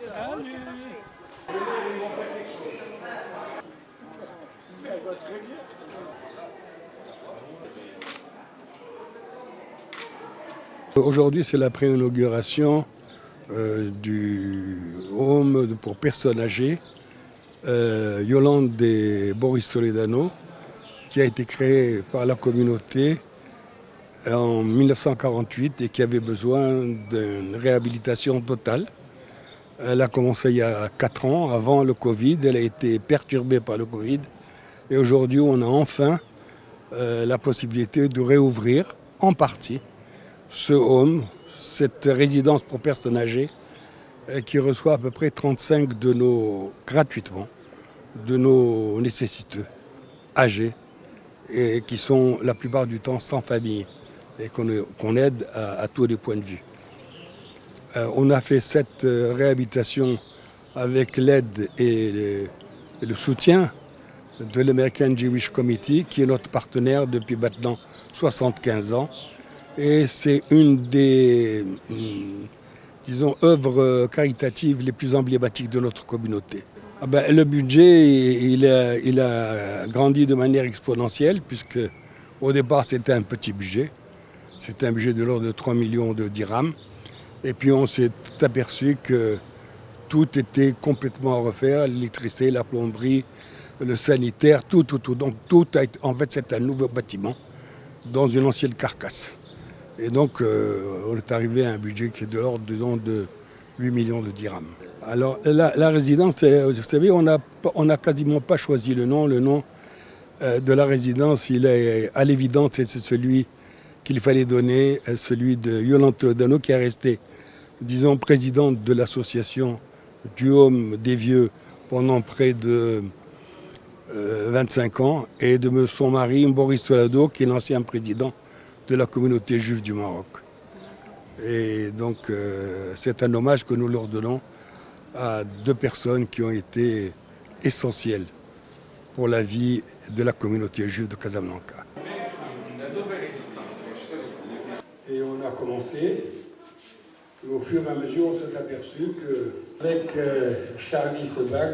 Salut. Aujourd'hui, c'est la pré-inauguration du home pour personnes âgées, Yolande et Boris Toledano, qui a été créé par la communauté en 1948 et qui avait besoin d'une réhabilitation totale. Elle a commencé il y a 4 ans, avant le Covid. Elle a été perturbée par le Covid. Et aujourd'hui, on a enfin la possibilité de réouvrir en partie ce home, cette résidence pour personnes âgées, qui reçoit à peu près 35 gratuitement, de nos nécessiteux âgés, et qui sont la plupart du temps sans famille, et qu'on aide à tous les points de vue. On a fait cette réhabilitation avec l'aide et le soutien de l'American Jewish Committee, qui est notre partenaire depuis maintenant 75 ans. Et c'est une des, disons, œuvres caritatives les plus emblématiques de notre communauté. Le budget, il a grandi de manière exponentielle, puisque au départ c'était un petit budget. C'était un budget de l'ordre de 3 millions de dirhams. Et puis on s'est aperçu que tout était complètement à refaire, l'électricité, la plomberie, le sanitaire, tout. Donc tout a été, en fait, c'est un nouveau bâtiment dans une ancienne carcasse. Et donc on est arrivé à un budget qui est de l'ordre de 8 millions de dirhams. Alors la résidence, vous savez, on n'a quasiment pas choisi le nom. Le nom de la résidence, il est à l'évidence, c'est celui qu'il fallait donner, celui de Yolande Toledano, qui est restée, disons, présidente de l'association du Home des Vieux pendant près de 25 ans, et de son mari, Boris Toledano, qui est l'ancien président de la communauté juive du Maroc. Et donc, c'est un hommage que nous leur donnons à 2 personnes qui ont été essentielles pour la vie de la communauté juive de Casablanca. Et on a commencé, et au fur et à mesure, on s'est aperçu qu'avec Charlie Sebag,